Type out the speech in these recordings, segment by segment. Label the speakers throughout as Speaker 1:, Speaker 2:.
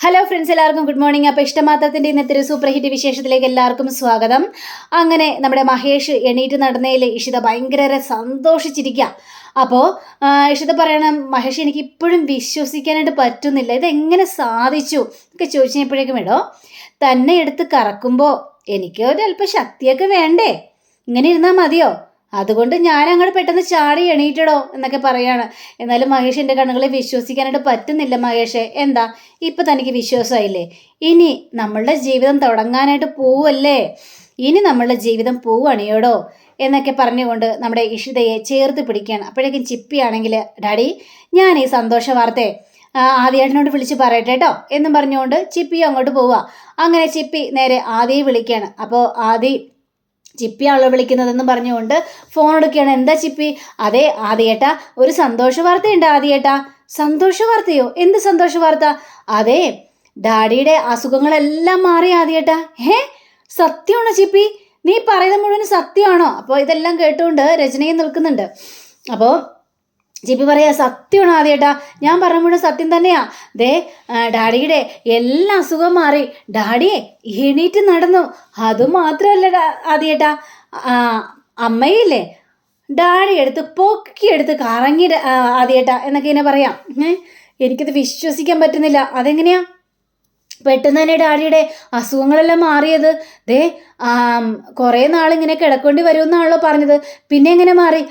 Speaker 1: Hello friends, എല്ലാവർക്കും good morning. അപ്പോൾ ഇഷ്ടമാത്രത്തിൻ്റെ ഇന്നത്തെ ഒരു സൂപ്പർ ഹിറ്റ് വിശേഷത്തിലേക്ക് എല്ലാവർക്കും സ്വാഗതം. അങ്ങനെ നമ്മുടെ മഹേഷ് എണീറ്റ് നടന്നതിൽ ഇഷിത ഭയങ്കര സന്തോഷിച്ചിരിക്കുക. അപ്പോൾ ഇഷിത പറയണം, മഹേഷ് എനിക്ക് ഇപ്പോഴും വിശ്വസിക്കാനായിട്ട് പറ്റുന്നില്ല, ഇതെങ്ങനെ സാധിച്ചു ഒക്കെ ചോദിച്ചപ്പോഴേക്കും ഇടോ തന്നെ എടുത്ത് കറക്കുമ്പോൾ എനിക്ക് ഒരല്പം ശക്തിയൊക്കെ വേണ്ടേ, ഇങ്ങനെ ഇരുന്നാൽ മതിയോ, അതുകൊണ്ട് ഞാൻ അങ്ങോട്ട് പെട്ടെന്ന് ചാടി എണീറ്റടോ എന്നൊക്കെ പറയാണ്. എന്നാലും മഹേഷിൻ്റെ കണ്ണുകളെ വിശ്വസിക്കാനായിട്ട് പറ്റുന്നില്ല. മഹേഷേ, എന്താ ഇപ്പം തനിക്ക് വിശ്വാസമായില്ലേ? ഇനി നമ്മളുടെ ജീവിതം തുടങ്ങാനായിട്ട് പോവല്ലേ, ഇനി നമ്മളുടെ ജീവിതം പോവുകയാണിയോടോ എന്നൊക്കെ പറഞ്ഞുകൊണ്ട് നമ്മുടെ ഇഷിതയെ ചേർത്ത് പിടിക്കുകയാണ്. അപ്പോഴേക്കും ചിപ്പിയാണെങ്കിൽ, ഡാഡി ഞാൻ ഈ സന്തോഷ വാർത്തയെ ആദിയേട്ടനോട് വിളിച്ച് പറയട്ടെ കേട്ടോ എന്നും പറഞ്ഞുകൊണ്ട് ചിപ്പിയും അങ്ങോട്ട് പോവുക. അങ്ങനെ ചിപ്പി നേരെ ആദിയെ വിളിക്കുകയാണ്. അപ്പോൾ ആദി ചിപ്പിയാണല്ലോ വിളിക്കുന്നതെന്ന് പറഞ്ഞുകൊണ്ട് ഫോൺ എടുക്കുകയാണ്. എന്താ ചിപ്പി? അതെ ആദിയേട്ടാ, ഒരു സന്തോഷ വാർത്തയുണ്ട് ആദിയേട്ടാ. സന്തോഷ വാർത്തയോ? എന്ത് സന്തോഷ വാർത്ത? അതെ, ഡാഡിയുടെ അസുഖങ്ങളെല്ലാം മാറി ആദിയേട്ടാ. സത്യമാണോ ചിപ്പി? നീ പറയുന്നത് മുഴുവൻ സത്യമാണോ? അപ്പോൾ ഇതെല്ലാം കേട്ടുകൊണ്ട് രചനയും നിൽക്കുന്നുണ്ട്. അപ്പോൾ ചിപ്പി പറയാ, സത്യമാണ് ആദിയേട്ടാ, ഞാൻ പറഞ്ഞ മുഴുവൻ സത്യം തന്നെയാ. ദേ ഡാഡിയുടെ എല്ലാ അസുഖം മാറി, ഡാഡിയെ എണീറ്റ് നടന്നു. അതുമാത്രമല്ല ആദിയേട്ടാ, അമ്മയില്ലേ ഡാഡി എടുത്ത് പൊക്കിയെടുത്ത് കറങ്ങി ആദിയേട്ടാ എന്നൊക്കെ ഇങ്ങനെ പറയാം. എനിക്കത് വിശ്വസിക്കാൻ പറ്റുന്നില്ല. അതെങ്ങനെയാ പെട്ടെന്ന് തന്നെ ഡാഡിയുടെ അസുഖങ്ങളെല്ലാം മാറിയത്? ദേ കുറേ നാളിങ്ങനെ കിടക്കേണ്ടി വരുമെന്നാണല്ലോ പറഞ്ഞത്, പിന്നെ എങ്ങനെ മാറി?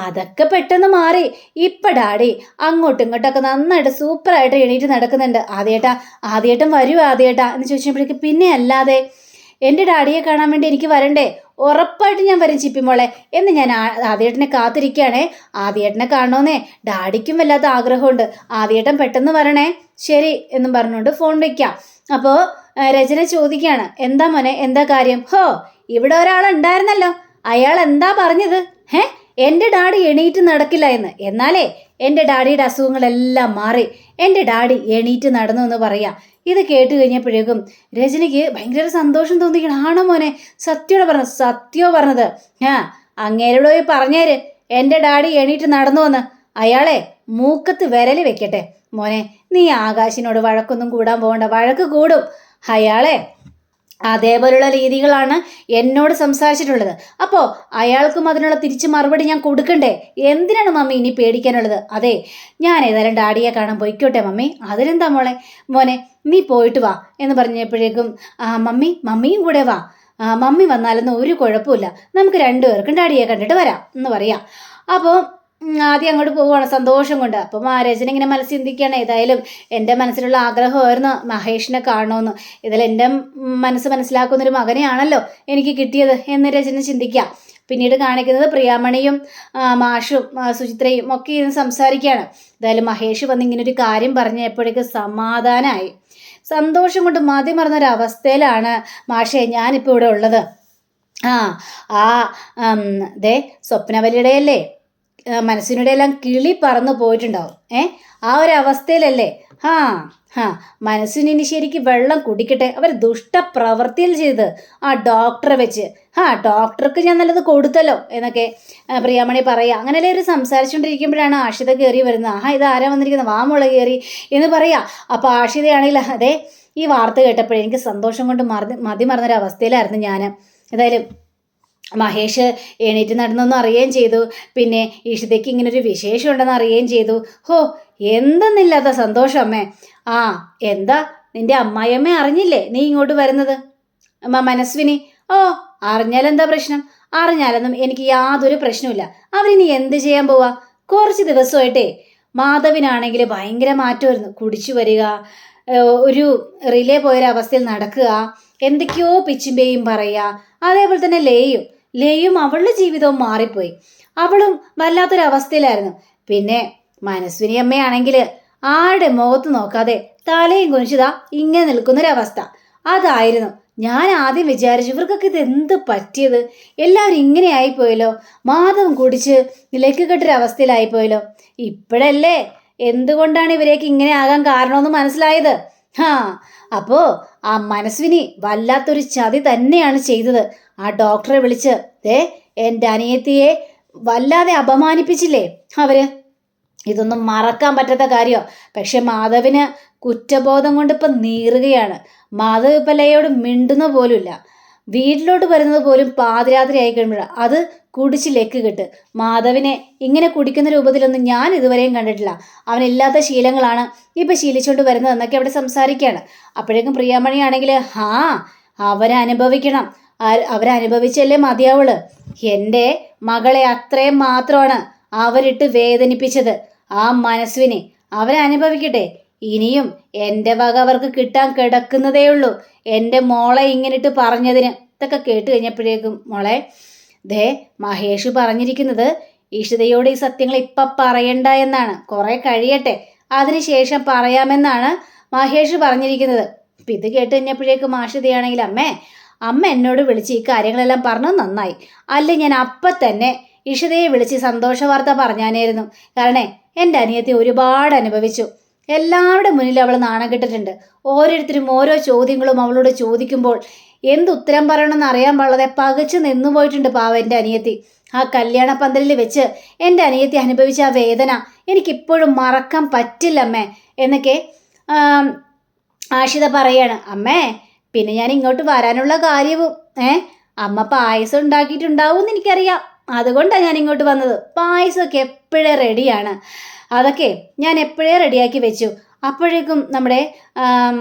Speaker 1: അതൊക്കെ പെട്ടെന്ന് മാറി. ഇപ്പം ഡാഡി അങ്ങോട്ടും ഇങ്ങോട്ടൊക്കെ നന്നായിട്ട് സൂപ്പറായിട്ട് എണീറ്റ് നടക്കുന്നുണ്ട്. ആദ്യേട്ടൻ വരൂ ആദ്യേട്ടാ എന്ന് ചോദിച്ചപ്പോഴേക്ക്, പിന്നെ അല്ലാതെ എൻ്റെ ഡാഡിയെ കാണാൻ വേണ്ടി എനിക്ക് വരണ്ടേ? ഉറപ്പായിട്ട് ഞാൻ വരും ചിപ്പിമോളെ എന്ന് ഞാൻ ആദ്യേട്ടനെ കാത്തിരിക്കുകയാണേ. ആദ്യേട്ടനെ കാണണമെന്നേ ഡാഡിക്കും വല്ലാത്ത ആഗ്രഹമുണ്ട്. ആദ്യേട്ടൻ പെട്ടെന്ന് വരണേ. ശരി എന്നും പറഞ്ഞുകൊണ്ട് ഫോൺ വയ്ക്കാം. അപ്പോൾ രചന ചോദിക്കുകയാണ്, എന്താ മോനെ, എന്താ കാര്യം? ഇവിടെ ഒരാളുണ്ടായിരുന്നല്ലോ, അയാൾ എന്താ പറഞ്ഞത്? എൻ്റെ ഡാഡി എണീറ്റ് നടക്കില്ല എന്ന്. എന്നാലേ എൻ്റെ ഡാഡിയുടെ അസുഖങ്ങളെല്ലാം മാറി, എൻ്റെ ഡാഡി എണീറ്റ് നടന്നു എന്ന് പറയാം. ഇത് കേട്ട് കഴിഞ്ഞപ്പോഴേക്കും രജനിക്ക് ഭയങ്കര സന്തോഷം തോന്നിക്കണം. ആണോ മോനെ, സത്യോ പറഞ്ഞത്? അങ്ങേരോട് പോയി പറഞ്ഞേര് എൻ്റെ ഡാഡി എണീറ്റ് നടന്നു എന്ന്. അയാളെ മൂക്കത്ത് വിരൽ വെക്കട്ടെ. മോനെ, നീ ആകാശിനോട് വഴക്കൊന്നും കൂടാൻ പോകണ്ട, വഴക്ക് കൂടും. അയാളെ അതേപോലുള്ള രീതികളാണ് എന്നോട് സംസാരിച്ചിട്ടുള്ളത്. അപ്പോൾ അയാൾക്കും അതിനുള്ള തിരിച്ച് മറുപടി ഞാൻ കൊടുക്കണ്ടേ? എന്തിനാണ് മമ്മി ഇനി പേടിക്കാനുള്ളത്? അതെ, ഞാൻ ഏതായാലും ഡാഡിയെ കാണാൻ പോയിക്കോട്ടെ മമ്മി. അതിനെന്താ മോനെ നീ പോയിട്ട് വാ എന്ന് പറഞ്ഞപ്പോഴേക്കും മമ്മിയും കൂടെ വാ. മമ്മി വന്നാലൊന്നും ഒരു കുഴപ്പമില്ല, നമുക്ക് രണ്ടുപേർക്കും ഡാഡിയെ കണ്ടിട്ട് വരാം എന്ന് പറയാം. അപ്പോൾ ആദ്യം അങ്ങോട്ട് പോവുകയാണ് സന്തോഷം കൊണ്ട്. അപ്പം രചന ഇങ്ങനെ മനസ്സ് ചിന്തിക്കുകയാണ്, ഏതായാലും എൻ്റെ മനസ്സിലുള്ള ആഗ്രഹമായിരുന്നു മഹേഷിനെ കാണണമെന്ന്. ഇതിൽ എൻ്റെ മനസ്സ് മനസ്സിലാക്കുന്നൊരു മകനെയാണല്ലോ എനിക്ക് കിട്ടിയത് എന്ന് രചന ചിന്തിക്കാം. പിന്നീട് കാണിക്കുന്നത് പ്രിയാമണിയും മാഷും സുചിത്രയും ഒക്കെ ഇരുന്ന് സംസാരിക്കുകയാണ്. ഏതായാലും മഹേഷ് വന്ന് ഇങ്ങനൊരു കാര്യം പറഞ്ഞപ്പോഴേക്ക് സമാധാനമായി. സന്തോഷം കൊണ്ട് മതി മറന്നൊരവസ്ഥയിലാണ് മാഷേ ഞാനിപ്പോൾ ഇവിടെ ഉള്ളത്. ദേ സ്വപ്നവലിയുടെ അല്ലേ മനസ്സിനുടെ എല്ലാം കിളി പറന്നു പോയിട്ടുണ്ടാവും. ആ ഒരു അവസ്ഥയിലല്ലേ? മനസ്സിനി ശരിക്ക് വെള്ളം കുടിക്കട്ടെ. അവർ ദുഷ്ടപ്രവൃത്തിയിൽ ചെയ്ത് ആ ഡോക്ടറെ വെച്ച് ഡോക്ടർക്ക് ഞാൻ നല്ലത് കൊടുത്തല്ലോ എന്നൊക്കെ പ്രിയാമണി പറയാം. അങ്ങനെയല്ലേ ഒരു സംസാരിച്ചുകൊണ്ടിരിക്കുമ്പോഴാണ് ആഷിത കയറി വരുന്നത്. ഇതാരാ വന്നിരിക്കുന്നത്, വാമുള കയറി എന്ന് പറയാം. അപ്പോൾ ആഷിതയാണെങ്കിൽ അതെ ഈ വാർത്ത കേട്ടപ്പോഴേ എനിക്ക് സന്തോഷം കൊണ്ട് മതി മറന്നൊരവസ്ഥയിലായിരുന്നു ഞാൻ. ഏതായാലും മഹേഷ് എണീറ്റ് നടന്നൊന്നും അറിയുകയും ചെയ്തു. പിന്നെ ഇഷിതയ്ക്ക് ഇങ്ങനൊരു വിശേഷം ഉണ്ടെന്ന് അറിയുകയും ചെയ്തു. എന്തെന്നില്ലാത്ത സന്തോഷം അമ്മേ. എന്താ നിന്റെ അമ്മായിയമ്മ അറിഞ്ഞില്ലേ നീ ഇങ്ങോട്ട് വരുന്നത്? മനസ്വിനി അറിഞ്ഞാലെന്താ പ്രശ്നം? അറിഞ്ഞാലൊന്നും എനിക്ക് യാതൊരു പ്രശ്നമില്ല. അവരിനി എന്ത് ചെയ്യാൻ പോവാ? കുറച്ച് ദിവസമായിട്ടേ മാധവിനാണെങ്കിൽ ഭയങ്കര മാറ്റമായിരുന്നു. കുടിച്ചു വരിക, ഒരു റിലേ പോയൊരവസ്ഥയിൽ നടക്കുക, എന്തൊക്കെയോ പിച്ചുമ്പേയും പറയുക. അതേപോലെ തന്നെ ലേയും അവളുടെ ജീവിതവും മാറിപ്പോയി. അവളും വല്ലാത്തൊരവസ്ഥയിലായിരുന്നു. പിന്നെ മനസ്വിനി അമ്മയാണെങ്കിൽ ആരുടെ മുഖത്ത് നോക്കാതെ തലയും കുനിച്ചതാ ഇങ്ങനെ നിൽക്കുന്നൊരവസ്ഥ. അതായിരുന്നു ഞാൻ ആദ്യം വിചാരിച്ചു, ഇവർക്കൊക്കെ ഇത് എന്ത് പറ്റിയത്? എല്ലാവരും ഇങ്ങനെ ആയിപ്പോയല്ലോ, മാധവം കുടിച്ച് ലക്കുകെട്ടൊരവസ്ഥയിലായിപ്പോയല്ലോ. ഇപ്പോഴല്ലേ എന്തുകൊണ്ടാണ് ഇവരേക്ക് ഇങ്ങനെ ആകാൻ കാരണമെന്ന് മനസ്സിലായത്. അപ്പോൾ ആ മനസ്വിനി വല്ലാത്തൊരു ചതി തന്നെയാണ് ചെയ്തത്. ആ ഡോക്ടറെ വിളിച്ച് എൻ്റെ അനിയത്തിയെ വല്ലാതെ അപമാനിപ്പിച്ചില്ലേ അവര്. ഇതൊന്നും മറക്കാൻ പറ്റാത്ത കാര്യമോ. പക്ഷെ മാധവിന് കുറ്റബോധം കൊണ്ട് ഇപ്പം നീറുകയാണ്. മാധവ് ഇപ്പം ലയയോട് മിണ്ടുന്ന പോലുമില്ല. വീട്ടിലോട്ട് വരുന്നത് പോലും പാതിരാത്രി ആയി കഴിയുമ്പോഴാണ്. അത് കുടിച്ച് ലെക്ക് കെട്ട്. മാധവിനെ ഇങ്ങനെ കുടിക്കുന്ന രൂപത്തിലൊന്നും ഞാൻ ഇതുവരെയും കണ്ടിട്ടില്ല. അവനില്ലാത്ത ശീലങ്ങളാണ് ഇപ്പം ശീലിച്ചുകൊണ്ട് വരുന്നതെന്നൊക്കെ അവിടെ സംസാരിക്കുകയാണ്. അപ്പോഴേക്കും പ്രിയാമണിയാണെങ്കിൽ അവരനുഭവിക്കണം, അവരനുഭവിച്ചല്ലേ മതിയാവുള്ളൂ. എൻ്റെ മകളെ അത്രയും മാത്രമാണ് അവരിട്ട് വേദനിപ്പിച്ചത്. ആ മനസ്വിനെ അവരനുഭവിക്കട്ടെ. ഇനിയും എൻ്റെ വക അവർക്ക് കിട്ടാൻ കിടക്കുന്നതേ ഉള്ളൂ. എൻ്റെ മോളെ ഇങ്ങനിട്ട് പറഞ്ഞതിന്. ഇതൊക്കെ കേട്ട് കഴിഞ്ഞപ്പോഴേക്കും മോളെ മഹേഷ് പറഞ്ഞിരിക്കുന്നത് ഇഷിതയോട് ഈ സത്യങ്ങൾ ഇപ്പം പറയണ്ട എന്നാണ്. കുറെ കഴിയട്ടെ, അതിനുശേഷം പറയാമെന്നാണ് മഹേഷ് പറഞ്ഞിരിക്കുന്നത്. അപ്പം ഇത് കേട്ട് കഴിഞ്ഞപ്പോഴേക്കും ആഷിതയാണെങ്കിൽ അമ്മ എന്നോട് വിളിച്ച് ഈ കാര്യങ്ങളെല്ലാം പറഞ്ഞത് നന്നായി. അല്ലെ ഞാൻ അപ്പം തന്നെ ഇഷിതയെ വിളിച്ച് സന്തോഷ വാർത്ത പറഞ്ഞാനായിരുന്നു. കാരണം എൻ്റെ അനിയത്തി ഒരുപാട് അനുഭവിച്ചു. എല്ലാവരുടെ മുന്നിൽ അവൾ നാണം കെട്ടിട്ടുണ്ട്. ഓരോരുത്തരും ഓരോ ചോദ്യങ്ങളും അവളോട് ചോദിക്കുമ്പോൾ എന്തുത്തരം പറയണമെന്ന് അറിയാൻ പാടില്ലാതെ പകച്ച് നിന്നു പോയിട്ടുണ്ട് പാവം എൻ്റെ അനിയത്തി. ആ കല്യാണ പന്തലിൽ വെച്ച് എൻ്റെ അനിയത്തി അനുഭവിച്ച ആ വേദന എനിക്കിപ്പോഴും മറക്കാൻ പറ്റില്ല അമ്മേ എന്നൊക്കെ ആഷിത പറയാണ്. പിന്നെ ഞാൻ ഇങ്ങോട്ട് വരാനുള്ള കാര്യവും അമ്മ പായസം ഉണ്ടാക്കിയിട്ടുണ്ടാവും എന്ന് എനിക്കറിയാം. അതുകൊണ്ടാണ് ഞാൻ ഇങ്ങോട്ട് വന്നത്. പായസമൊക്കെ എപ്പോഴേ റെഡിയാണ്. അതൊക്കെ ഞാൻ എപ്പോഴേ റെഡിയാക്കി വെച്ചു. അപ്പോഴേക്കും നമ്മുടെ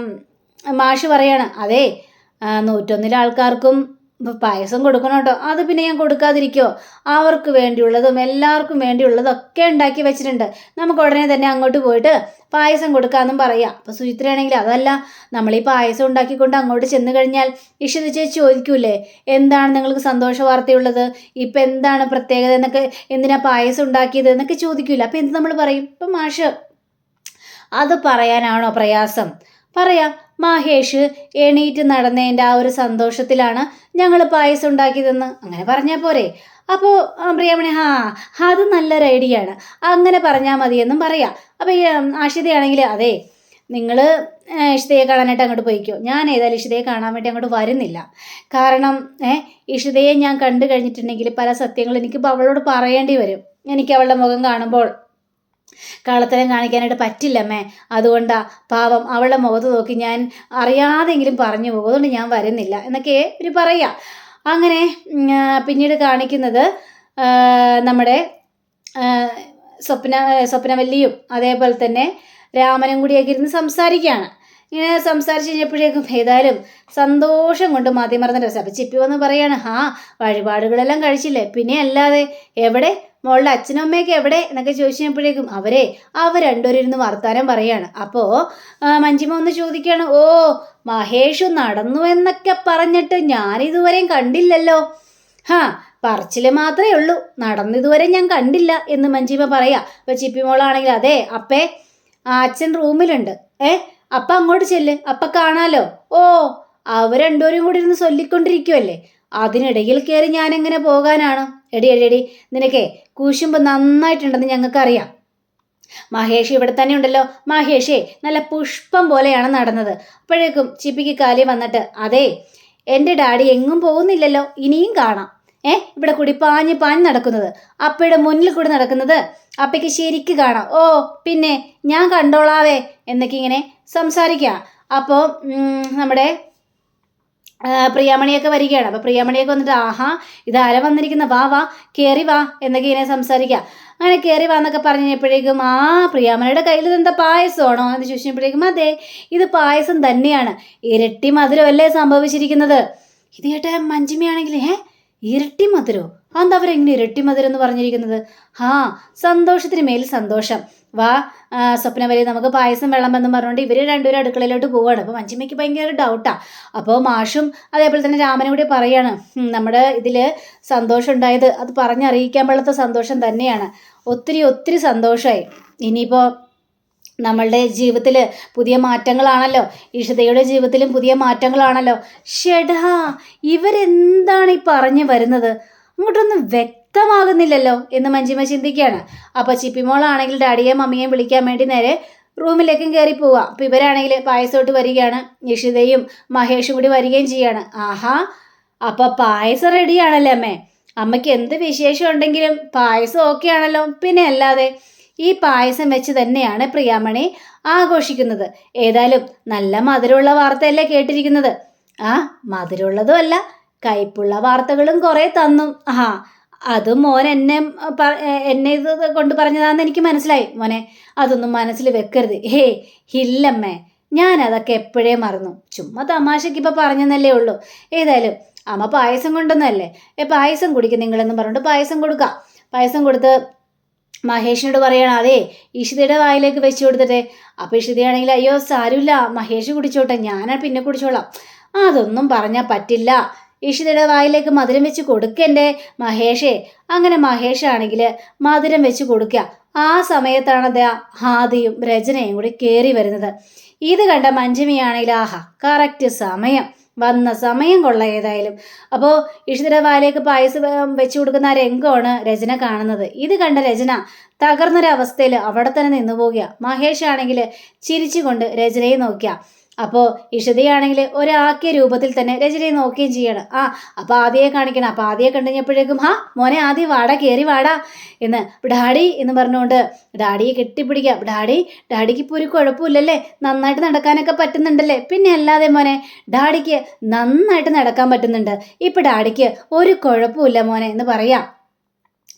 Speaker 1: മാഷ് പറയാണ്, 101 ആൾക്കാർക്കും പായസം കൊടുക്കണം കേട്ടോ. അത് പിന്നെ ഞാൻ കൊടുക്കാതിരിക്കുമോ? അവർക്ക് വേണ്ടിയുള്ളതും എല്ലാവർക്കും വേണ്ടിയുള്ളതൊക്കെ ഉണ്ടാക്കി വെച്ചിട്ടുണ്ട്. നമുക്ക് ഉടനെ തന്നെ അങ്ങോട്ട് പോയിട്ട് പായസം കൊടുക്കാമെന്നും പറയാം. അപ്പോൾ സുചിത്രയാണെങ്കിൽ അതല്ല, നമ്മൾ ഈ പായസം ഉണ്ടാക്കിക്കൊണ്ട് അങ്ങോട്ട് ചെന്ന് കഴിഞ്ഞാൽ ഇഷിത ചേച്ചി ചോദിക്കൂലേ, എന്താണ് നിങ്ങൾക്ക് സന്തോഷ വാർത്തയുള്ളത്, ഇപ്പം എന്താണ് പ്രത്യേകത എന്നൊക്കെ, എന്തിനാ പായസം ഉണ്ടാക്കിയത് എന്നൊക്കെ ചോദിക്കൂല. അപ്പം എന്ത് നമ്മൾ പറയും? ഇപ്പം മാഷ് അത് പറയാനാണോ പ്രയാസം? പറയാം, മഹേഷ് എണീറ്റ് നടന്നതിൻ്റെ ആ ഒരു സന്തോഷത്തിലാണ് ഞങ്ങൾ പായസം ഉണ്ടാക്കിയതെന്ന് അങ്ങനെ പറഞ്ഞാൽ പോരെ? അപ്പോൾ പ്രിയാമണി അത് നല്ലൊരു ഐഡിയ ആണ്, അങ്ങനെ പറഞ്ഞാൽ മതിയെന്നും പറയാം. അപ്പോൾ ഈ ആഷിതയാണെങ്കിൽ നിങ്ങൾ ഇഷിതയെ കാണാനായിട്ട് അങ്ങോട്ട് പോയിക്കോ. ഞാൻ ഏതായാലും ഇഷിതയെ കാണാൻ വേണ്ടി അങ്ങോട്ട് വരുന്നില്ല. കാരണം ഇഷിതയെ ഞാൻ കണ്ടു കഴിഞ്ഞിട്ടുണ്ടെങ്കിൽ പല സത്യങ്ങളും എനിക്കിപ്പോൾ അവളോട് പറയേണ്ടി വരും. എനിക്ക് അവളുടെ മുഖം കാണുമ്പോൾ കള്ളത്തരം കാണിക്കാനായിട്ട് പറ്റില്ലമ്മേ. അതുകൊണ്ടാ പാവം അവളുടെ മുഖത്ത് നോക്കി ഞാൻ അറിയാതെങ്കിലും പറഞ്ഞു പോകും. അതുകൊണ്ട് ഞാൻ വരുന്നില്ല എന്നൊക്കെ ഇവർ പറയാം. അങ്ങനെ പിന്നീട് കാണിക്കുന്നത് നമ്മുടെ സ്വപ്നവല്ലിയും അതേപോലെ തന്നെ രാമനും കൂടിയൊക്കെ ഇരുന്ന് സംസാരിക്കുകയാണ്. ഇങ്ങനെ സംസാരിച്ച് കഴിഞ്ഞപ്പോഴേക്കും ഏതായാലും സന്തോഷം കൊണ്ട് മതിമറന്ന രസം. അപ്പം ചിപ്പി വന്ന് പറയാണ്, വഴിപാടുകളെല്ലാം കഴിച്ചില്ലേ? പിന്നെ അല്ലാതെ എവിടെ മോളുടെ അച്ഛനും അമ്മയൊക്കെ എവിടെ എന്നൊക്കെ ചോദിച്ചു കഴിഞ്ഞപ്പോഴേക്കും അവർ രണ്ടുപേരും ഇരുന്ന് വർത്താനം പറയാണ്. അപ്പോൾ മഞ്ജിമ ഒന്ന് ചോദിക്കുകയാണ്, മഹേഷ് നടന്നു എന്നൊക്കെ പറഞ്ഞിട്ട് ഞാനിതുവരെയും കണ്ടില്ലല്ലോ. പറച്ചിൽ മാത്രമേ ഉള്ളൂ, നടന്നിതുവരെ ഞാൻ കണ്ടില്ല എന്ന് മഞ്ജിമ പറയാ. അപ്പോൾ ചിപ്പി മോളാണെങ്കിൽ അപ്പേ അച്ഛൻ റൂമിലുണ്ട്, അപ്പം അങ്ങോട്ട് ചെല്ല്, അപ്പം കാണാലോ. അവർ രണ്ടുപേരും കൂടി ഇരുന്ന് ചൊല്ലിക്കൊണ്ടിരിക്കുമല്ലേ, അതിനിടയിൽ കയറി ഞാൻ എങ്ങനെ പോകാനാണ്? എടി നിനക്കേ കൂശുമ്പോൾ നന്നായിട്ടുണ്ടെന്ന് ഞങ്ങൾക്കറിയാം. മഹേഷ് ഇവിടെ തന്നെ ഉണ്ടല്ലോ, മഹേഷേ നല്ല പുഷ്പം പോലെയാണ് നടന്നത്. അപ്പോഴേക്കും ചിപ്പിക്ക് കാലി വന്നിട്ട്, എൻ്റെ ഡാഡി എങ്ങും പോകുന്നില്ലല്ലോ, ഇനിയും കാണാം. ഇവിടെ കൂടി പാഞ്ഞ് നടക്കുന്നത്, അപ്പയുടെ മുന്നിൽ കൂടി നടക്കുന്നത് അപ്പയ്ക്ക് ശരിക്ക് കാണാം. പിന്നെ ഞാൻ കണ്ടോളാവേ എന്നൊക്കെ ഇങ്ങനെ സംസാരിക്കുക. അപ്പോൾ നമ്മുടെ പ്രിയാമണിയൊക്കെ വരികയാണ്. അപ്പോൾ പ്രിയാമണിയൊക്കെ വന്നിട്ട് ഇതാര വന്നിരിക്കുന്ന, വാ കയറി വാ എന്നൊക്കെ ഇങ്ങനെ സംസാരിക്കുക. അങ്ങനെ കയറി വാന്നൊക്കെ പറഞ്ഞു കഴിഞ്ഞപ്പോഴേക്കും പ്രിയാമണിയുടെ കയ്യിൽ ഇതെന്താ പായസമാണോ എന്ന് ചോദിച്ചപ്പോഴേക്കും ഇത് പായസം തന്നെയാണ്, ഇരട്ടി മധുരമല്ലേ സംഭവിച്ചിരിക്കുന്നത്. ഇത് കേട്ട മഞ്ജിമയാണെങ്കിൽ ഇരട്ടി മധുരോ? അതെന്താ അവരെങ്ങനെ ഇരട്ടി മധുരം എന്ന് പറഞ്ഞിരിക്കുന്നത്? സന്തോഷത്തിന് മേൽ സന്തോഷം. വാ സ്വപ്നവലി, നമുക്ക് പായസം വെള്ളമെന്നും പറഞ്ഞുകൊണ്ട് ഇവർ രണ്ടുപേരും അടുക്കളയിലോട്ട് പോവുകയാണ്. അപ്പോൾ മഞ്ജിമയ്ക്ക് ഭയങ്കര ഡൗട്ടാണ്. അപ്പോൾ മാഷും അതേപോലെ തന്നെ രാമനും കൂടി പറയാണ്, നമ്മുടെ ഇതിൽ സന്തോഷം ഉണ്ടായത് അത് പറഞ്ഞറിയിക്കാൻ പാടാത്ത സന്തോഷം തന്നെയാണ്, ഒത്തിരി സന്തോഷമായി. ഇനിയിപ്പോൾ നമ്മളുടെ ജീവിതത്തിൽ പുതിയ മാറ്റങ്ങളാണല്ലോ, ഇഷിതയുടെ ജീവിതത്തിലും പുതിയ മാറ്റങ്ങളാണല്ലോ. ഇവരെന്താണ് ഈ പറഞ്ഞു വരുന്നത്? അങ്ങോട്ടൊന്നും വ്യക്തമാകുന്നില്ലല്ലോ എന്ന് മഞ്ജിമ ചിന്തിക്കുകയാണ്. അപ്പോൾ ചിപ്പിമോളാണെങ്കിൽ ഡാഡിയെയും മമ്മിയെയും വിളിക്കാൻ വേണ്ടി നേരെ റൂമിലേക്കും കയറി പോവുക. അപ്പോൾ ഇവരാണെങ്കിൽ പായസമായിട്ട് വരികയാണ്. ഇഷിതയും മഹേഷും കൂടി വരികയും ചെയ്യാണ്. അപ്പോൾ പായസം റെഡിയാണല്ലേ അമ്മേ? അമ്മയ്ക്ക് എന്ത് വിശേഷം ഉണ്ടെങ്കിലും പായസം ഓക്കെ ആണല്ലോ. പിന്നെ അല്ലാതെ ഈ പായസം വെച്ച് തന്നെയാണ് പ്രിയാമണി ആഘോഷിക്കുന്നത്. ഏതായാലും നല്ല മധുരമുള്ള വാർത്തയല്ലേ കേട്ടിരിക്കുന്നത്. ആ മധുരമുള്ളതും അല്ല, കയ്പുള്ള വാർത്തകളും കുറെ തന്നു. അത് മോൻ എന്നെ ഇത് കൊണ്ട് പറഞ്ഞതാണെന്ന് എനിക്ക് മനസ്സിലായി. മോനെ അതൊന്നും മനസ്സിൽ വെക്കരുത്. ഇല്ലമ്മേ, ഞാൻ അതൊക്കെ എപ്പോഴേ മറന്നു. ചുമ്മാ തമാശയ്ക്ക് ഇപ്പം പറഞ്ഞെന്നല്ലേ ഉള്ളൂ. ഏതായാലും അമ്മ പായസം കൊണ്ടുവന്നല്ലേ, പായസം കുടിക്കും നിങ്ങളെന്ന് പറഞ്ഞിട്ട് പായസം കൊടുക്കാം. പായസം കൊടുത്ത് മഹേഷിനോട് പറയണം, അതേ ഇഷിതയുടെ വായിലേക്ക് വെച്ച് കൊടുത്തിട്ടെ. അപ്പം ഇഷിതയാണെങ്കിൽ അയ്യോ സാരമില്ല മഹേഷ് കുടിച്ചോട്ടെ, ഞാൻ പിന്നെ കുടിച്ചോളാം. അതൊന്നും പറഞ്ഞാൽ പറ്റില്ല, ഇഷിതയുടെ വായിലേക്ക് മധുരം വെച്ച് കൊടുക്കണ്ടേ മഹേഷേ. അങ്ങനെ മഹേഷാണെങ്കിൽ മധുരം വെച്ച് കൊടുക്കുക. ആ സമയത്താണ് ആദിയും രചനയും കൂടി കയറി വരുന്നത്. ഇത് കണ്ട മഞ്ജുമയാണെങ്കിൽ കറക്റ്റ് സമയം, വന്ന സമയം കൊള്ളാം ഏതായാലും. അപ്പോൾ ഇഷിതയുടെ വായിലേക്ക് പായസം വെച്ച് കൊടുക്കുന്ന ആ രംഗമാണ് രചന കാണുന്നത്. ഇത് കണ്ട രചന തകർന്നൊരവസ്ഥയിൽ അവിടെ തന്നെ നിന്നു പോകുക. മഹേഷ് ആണെങ്കിൽ ചിരിച്ചുകൊണ്ട് രചനയെ നോക്കിയ. അപ്പോൾ ഇഷിതയാണെങ്കിൽ ഒരാക്കിയ രൂപത്തിൽ തന്നെ രചനയെ നോക്കുകയും ചെയ്യണം. അപ്പോൾ ആദ്യയെ കാണിക്കണം. അപ്പോൾ ആദ്യയെ കണ്ടുകഴിഞ്ഞപ്പോഴേക്കും മോനെ ആദ്യം വാടാ, കയറി വാടാ എന്ന് ഡാഡി എന്ന് പറഞ്ഞുകൊണ്ട് ഡാഡിയെ കെട്ടിപ്പിടിക്കുക. ഡാഡിക്ക് ഇപ്പോൾ ഒരു കുഴപ്പമില്ലല്ലേ, നന്നായിട്ട് നടക്കാനൊക്കെ പറ്റുന്നുണ്ടല്ലേ? പിന്നെ അല്ലാതെ മോനെ, ഡാഡിക്ക് നന്നായിട്ട് നടക്കാൻ പറ്റുന്നുണ്ട്, ഇപ്പം ഡാഡിക്ക് ഒരു കുഴപ്പമില്ല മോനെ എന്ന് പറയാം.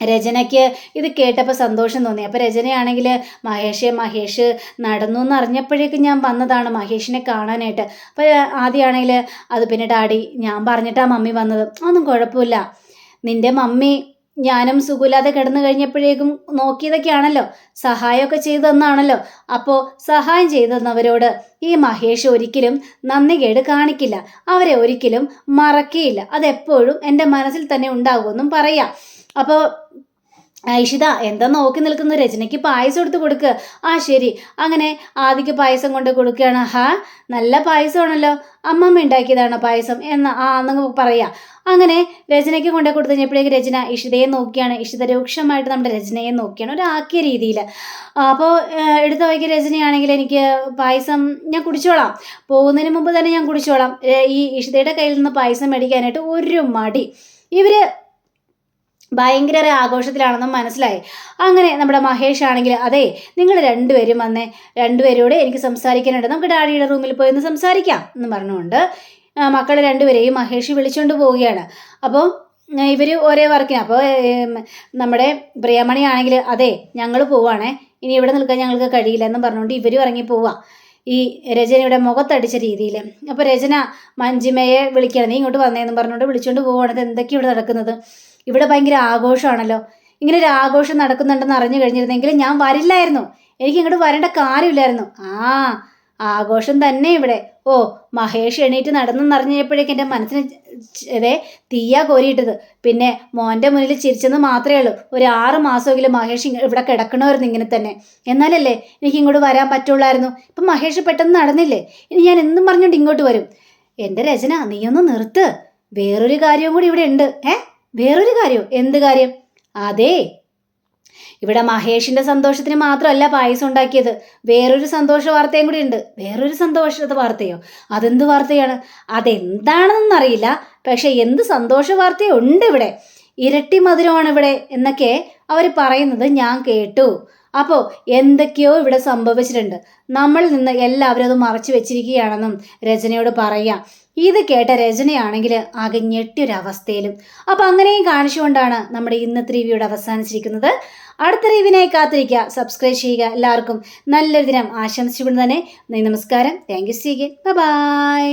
Speaker 1: രചനയ്ക്ക് ഇത് കേട്ടപ്പോൾ സന്തോഷം തോന്നി. അപ്പോൾ രചനയാണെങ്കിൽ മഹേഷ് നടന്നു എന്ന് അറിഞ്ഞപ്പോഴേക്കും ഞാൻ വന്നതാണ് മഹേഷിനെ കാണാനായിട്ട്. അപ്പോൾ ആദ്യമാണെങ്കിൽ അത് പിന്നെ ഡാഡി ഞാൻ പറഞ്ഞിട്ടാണ് മമ്മി വന്നത്. ഒന്നും കുഴപ്പമില്ല, നിൻ്റെ മമ്മി ഞാനും സുഖമില്ലാതെ കിടന്നു കഴിഞ്ഞപ്പോഴേക്കും നോക്കിയതൊക്കെയാണല്ലോ, സഹായമൊക്കെ ചെയ്തു തന്നാണല്ലോ. അപ്പോൾ സഹായം ചെയ്തു തന്നവരോട് ഈ മഹേഷ് ഒരിക്കലും നന്ദി കേട് കാണിക്കില്ല, അവരെ ഒരിക്കലും മറക്കുകയില്ല, അതെപ്പോഴും എൻ്റെ മനസ്സിൽ തന്നെ ഉണ്ടാകുമെന്നും പറയാം. അപ്പോൾ ഇഷിത എന്താ നോക്കി നിൽക്കുന്ന, രചനയ്ക്ക് പായസം എടുത്ത് കൊടുക്കുക. ശരി. അങ്ങനെ ആദിക്ക് പായസം കൊണ്ട് കൊടുക്കുകയാണ്. നല്ല പായസമാണല്ലോ, അമ്മമ്മ ഉണ്ടാക്കിയതാണോ പായസം എന്നങ്ങ് പറയാം. അങ്ങനെ രചനയ്ക്ക് കൊണ്ടു കൊടുത്തു കഴിഞ്ഞപ്പോഴേക്ക് രചന ഇഷിതയെ നോക്കിയാണ്. ഇഷിത രൂക്ഷമായിട്ട് നമ്മുടെ രചനയെ നോക്കിയാണ് ഒരാക്കിയ രീതിയിൽ. അപ്പോൾ എടുത്ത വഴിക്ക് രചനയാണെങ്കിൽ എനിക്ക് പായസം ഞാൻ കുടിച്ചോളാം, പോകുന്നതിന് മുമ്പ് തന്നെ ഞാൻ കുടിച്ചോളാം. ഈ ഇഷിതയുടെ കയ്യിൽ നിന്ന് പായസം മേടിക്കാനായിട്ട് ഒരു മടി. ഇവർ ഭയങ്കര ആഘോഷത്തിലാണെന്നും മനസ്സിലായി. അങ്ങനെ നമ്മുടെ മഹേഷ് ആണെങ്കിൽ അതെ നിങ്ങൾ രണ്ടുപേരും വന്നേ, രണ്ടുപേരോട് എനിക്ക് സംസാരിക്കാനുണ്ട്, നമുക്ക് ഡാഡിയുടെ റൂമിൽ പോയി ഒന്ന് സംസാരിക്കാം എന്ന് പറഞ്ഞുകൊണ്ട് മക്കളെ രണ്ടുപേരെയും മഹേഷ് വിളിച്ചുകൊണ്ട് പോവുകയാണ്. അപ്പോൾ ഇവർ ഒരേ വർക്കിന്. അപ്പോൾ നമ്മുടെ പ്രിയമണി ആണെങ്കിൽ അതെ ഞങ്ങൾ പോവാണേ, ഇനി ഇവിടെ നിൽക്കാൻ ഞങ്ങൾക്ക് കഴിയില്ല എന്നും പറഞ്ഞുകൊണ്ട് ഇവരും ഇറങ്ങി പോവുക ഈ രചനയുടെ മുഖത്തടിച്ച രീതിയിൽ. അപ്പോൾ രചന മഞ്ജിമയെ വിളിക്കണം, നീ ഇങ്ങോട്ട് വന്നേന്ന് പറഞ്ഞുകൊണ്ട് വിളിച്ചുകൊണ്ട് പോവുകയാണ്. ഇത് എന്തൊക്കെയാണ് ഇവിടെ നടക്കുന്നത്? ഇവിടെ ഭയങ്കര ആഘോഷമാണല്ലോ, ഇങ്ങനെ ഒരു ആഘോഷം നടക്കുന്നുണ്ടെന്ന് അറിഞ്ഞു കഴിഞ്ഞിരുന്നെങ്കിൽ ഞാൻ വരില്ലായിരുന്നു, എനിക്ക് ഇങ്ങോട്ട് വരേണ്ട കാര്യമില്ലായിരുന്നു. ആഘോഷം തന്നെ ഇവിടെ. മഹേഷ് എണീറ്റ് നടന്നെന്നറിഞ്ഞപ്പോഴേക്കും എൻ്റെ മനസ്സിന് തീയാ കോരിയിട്ടത്. പിന്നെ മോൻ്റെ മുന്നിൽ ചിരിച്ചെന്ന് മാത്രമേ ഉള്ളൂ. ഒരു 6 മാസമെങ്കിലും മഹേഷ് ഇവിടെ കിടക്കണമായിരുന്നു ഇങ്ങനെ തന്നെ, എന്നാലല്ലേ എനിക്ക് ഇങ്ങോട്ട് വരാൻ പറ്റുള്ളായിരുന്നു. ഇപ്പം മഹേഷ് പെട്ടെന്ന് നടന്നില്ലേ, ഇനി ഞാൻ എന്നും പറഞ്ഞുകൊണ്ട് ഇങ്ങോട്ട് വരും. എൻ്റെ രചന നീയൊന്ന് നിർത്ത്, വേറൊരു കാര്യവും കൂടി ഇവിടെ ഉണ്ട്. വേറൊരു കാര്യം? എന്ത് കാര്യം? അതെ ഇവിടെ മഹേഷിൻ്റെ സന്തോഷത്തിന് മാത്രമല്ല പായസം ഉണ്ടാക്കിയത്, വേറൊരു സന്തോഷ വാർത്തയും കൂടി ഉണ്ട്. വേറൊരു സന്തോഷ വാർത്തയോ? അതെന്ത് വാർത്തയാണ്? അതെന്താണെന്നറിയില്ല, പക്ഷെ എന്ത് സന്തോഷ വാർത്തയുണ്ട് ഇവിടെ, ഇരട്ടി മധുരമാണ് ഇവിടെ എന്നൊക്കെ അവർ പറയുന്നത് ഞാൻ കേട്ടു. അപ്പോൾ എന്തൊക്കെയോ ഇവിടെ സംഭവിച്ചിട്ടുണ്ട്, നമ്മളിൽ നിന്ന് എല്ലാവരും അത് മറച്ചു വെച്ചിരിക്കുകയാണെന്നും രചനയോട് പറയാം. ഇത് കേട്ട രചനയാണെങ്കിൽ ആകെ ഞെട്ടിയൊരവസ്ഥയിലും. അപ്പം അങ്ങനെയും കാണിച്ചുകൊണ്ടാണ് നമ്മുടെ ഇന്നത്തെ റിവ്യൂടെ അവസാനിച്ചിരിക്കുന്നത്. അടുത്ത റിവ്യൂവിനായി കാത്തിരിക്കുക, സബ്സ്ക്രൈബ് ചെയ്യുക. എല്ലാവർക്കും നല്ലൊരു ദിനം ആശംസിച്ചുകൊണ്ട് തന്നെ നമസ്കാരം. Thank you. ബൈ.